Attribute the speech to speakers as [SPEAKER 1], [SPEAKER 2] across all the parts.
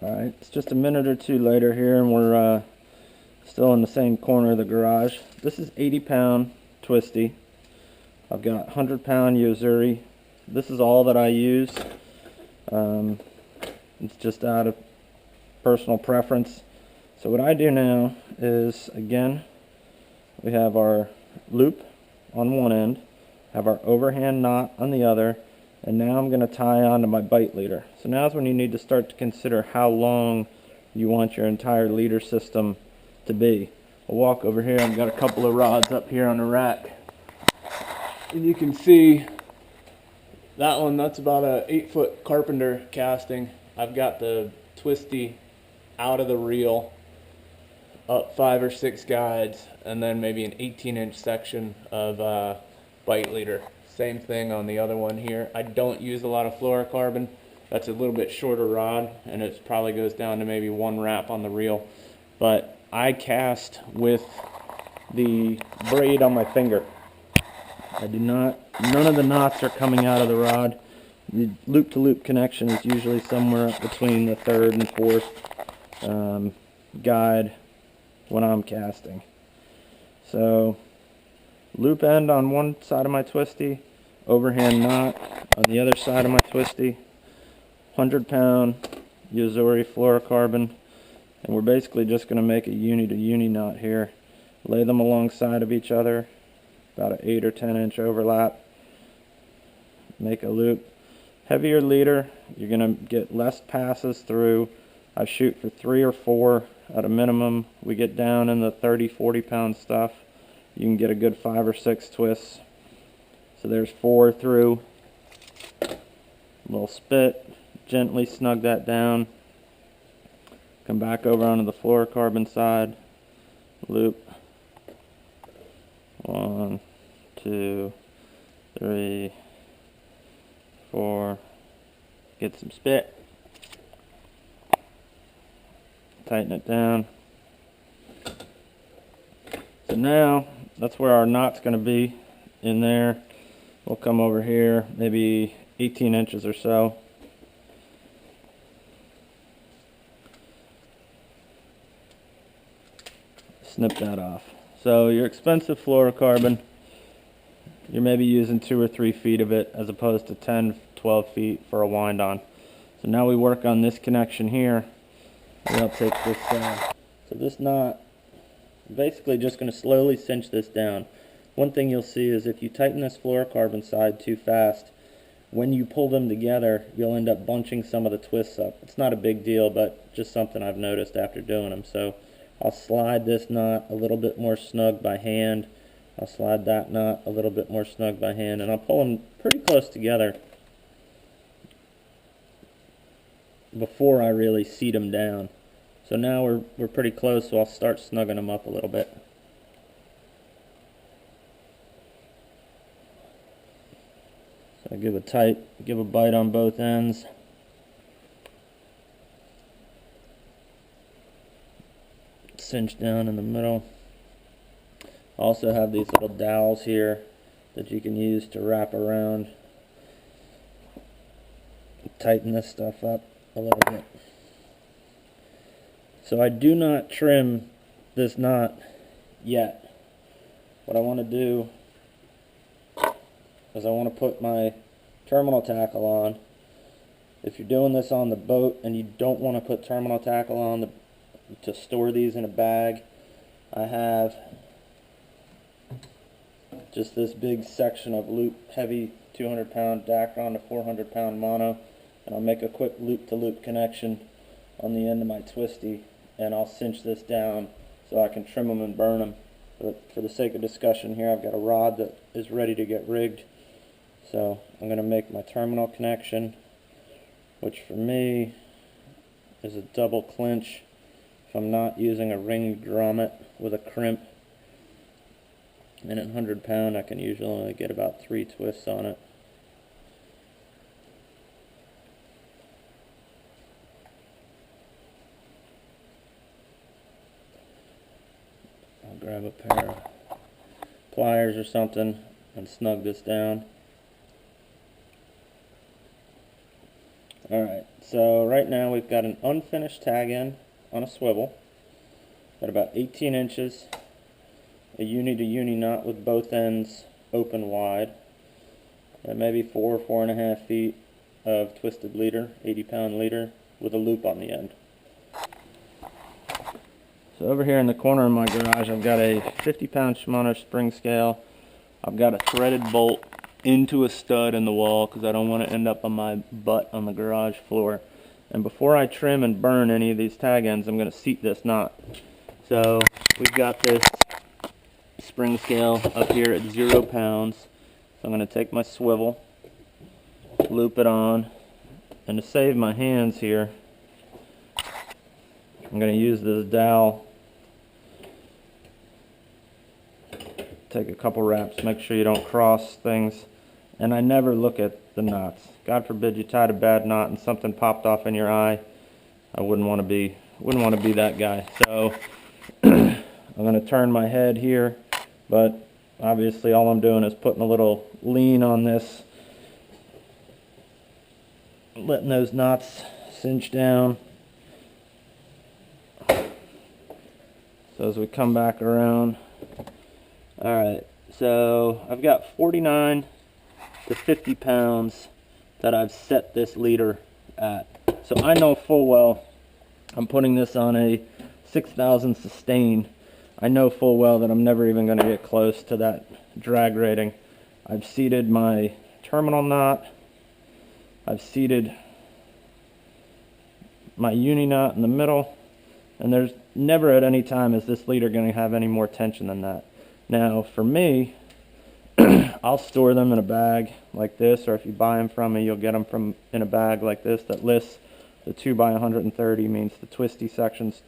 [SPEAKER 1] Alright, it's just a minute or two later here, and we're still in the same corner of the garage. This is 80-pound twisty. I've got 100-pound Yozuri. This is all that I use. It's just out of personal preference. So what I do now is, again, we have our loop on one end, have our overhand knot on the other, and now I'm going to tie onto my bite leader. So now's when you need to start to consider how long you want your entire leader system to be. I'll walk over here. I've got a couple of rods up here on the rack, and you can see that one, that's about a 8-foot carpenter casting. I've got the twisty out of the reel, up 5 or 6 guides, and then maybe an 18-inch section of bite leader. Same thing on the other one here. I don't use a lot of fluorocarbon. That's a little bit shorter rod, and it probably goes down to maybe 1 wrap on the reel. But I cast with the braid on my finger. I do not, none of the knots are coming out of the rod. The loop-to-loop connection is usually somewhere up between the 3rd and 4th guide when I'm casting. So loop end on one side of my twisty, overhand knot on the other side of my twisty, 100-pound Yozuri fluorocarbon, and we're basically just going to make a uni-to-uni knot here. Lay them alongside of each other, about an 8 or 10-inch overlap. Make a loop. Heavier leader, you're going to get less passes through. I shoot for 3 or 4 at a minimum. We get down in the 30-40 pound stuff, you can get a good 5 or 6 twists. So there's 4 through. Little spit, gently snug that down. Come back over onto the fluorocarbon side, loop. 1, 2, 3, 4. Get some spit. Tighten it down. So now that's where our knot's going to be in there. We'll come over here, maybe 18 inches or so. Snip that off. So your expensive fluorocarbon, you're maybe using 2 or 3 feet of it as opposed to 10, 12 feet for a wind on. So now we work on this connection here. And I'll take this, so this knot, basically just going to slowly cinch this down. One thing you'll see is if you tighten this fluorocarbon side too fast, when you pull them together, you'll end up bunching some of the twists up. It's not a big deal, but just something I've noticed after doing them. So I'll slide this knot a little bit more snug by hand. I'll slide that knot a little bit more snug by hand, and I'll pull them pretty close together before I really seat them down. So now we're pretty close, so I'll start snugging them up a little bit. So give a bite on both ends. Cinch down in the middle. Also have these little dowels here that you can use to wrap around. Tighten this stuff up a little bit. So I do not trim this knot yet. What I want to do is I want to put my terminal tackle on. If you're doing this on the boat and you don't want to put terminal tackle on to store these in a bag, I have just this big section of loop, heavy 200-pound Dacron to 400-pound mono, and I'll make a quick loop-to-loop connection on the end of my twisty, and I'll cinch this down so I can trim them and burn them. But for the sake of discussion here, I've got a rod that is ready to get rigged. So I'm going to make my terminal connection, which for me is a double clinch. If I'm not using a ringed grommet with a crimp, and at 100-pound I can usually only get about 3 twists on it. I'll grab a pair of pliers or something and snug this down. Alright, so right now we've got an unfinished tag end on a swivel at about 18 inches, a uni to uni knot with both ends open wide, and maybe 4.5 feet of twisted leader, 80-pound leader, with a loop on the end. So over here in the corner of my garage, I've got a 50-pound Shimano spring scale. I've got a threaded bolt into a stud in the wall because I don't want to end up on my butt on the garage floor. And before I trim and burn any of these tag ends, I'm going to seat this knot. So we've got this spring scale up here at 0 pounds. So I'm going to take my swivel, loop it on, and to save my hands here, I'm going to use this dowel. Take a couple wraps, make sure you don't cross things. And I never look at the knots. God forbid you tied a bad knot and something popped off in your eye. I wouldn't want to be that guy. So I'm going to turn my head here, but obviously all I'm doing is putting a little lean on this, letting those knots cinch down. So as we come back around, alright, so I've got 49 to 50 pounds that I've set this leader at. So I know full well I'm putting this on a 6,000 sustain. I know full well that I'm never even going to get close to that drag rating. I've seated my terminal knot. I've seated my uni knot in the middle. And there's never at any time is this leader going to have any more tension than that. Now for me, I'll store them in a bag like this, or if you buy them from me, you'll get them from in a bag like this that lists the 2x130, means the twisty section's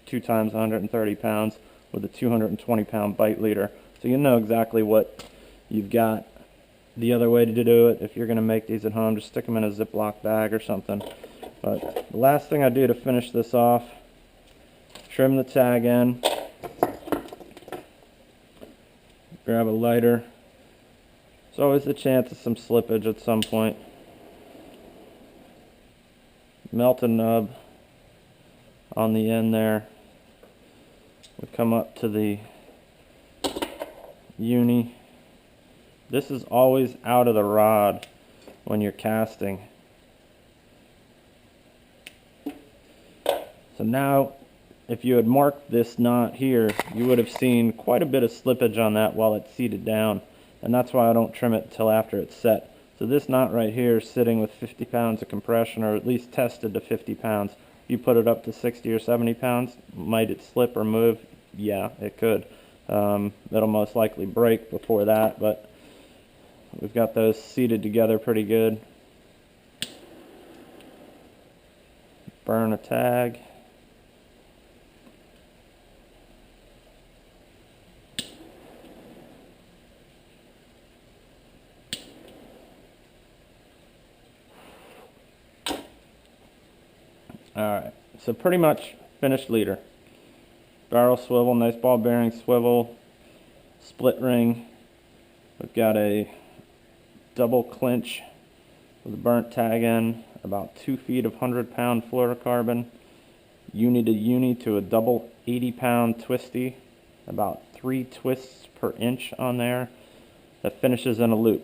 [SPEAKER 1] 2 times 130 pounds with a 220 pound bite leader. So you know exactly what you've got. The other way to do it, if you're going to make these at home, just stick them in a Ziploc bag or something. But the last thing I do to finish this off, trim the tag end, grab a lighter. There's always the chance of some slippage at some point. Melt a nub on the end there. We come up to the uni. This is always out of the rod when you're casting. So now, if you had marked this knot here, you would have seen quite a bit of slippage on that while it's seated down. And that's why I don't trim it until after it's set. So this knot right here is sitting with 50 pounds of compression, or at least tested to 50 pounds. If you put it up to 60 or 70 pounds, might it slip or move? Yeah, it could. It'll most likely break before that, but we've got those seated together pretty good. Burn a tag. Alright, so pretty much finished leader. Barrel swivel, nice ball bearing swivel, split ring. We've got a double clinch with a burnt tag end, about 2 feet of 100-pound fluorocarbon, uni to uni to a double 80-pound twisty, about 3 twists per inch on there, that finishes in a loop.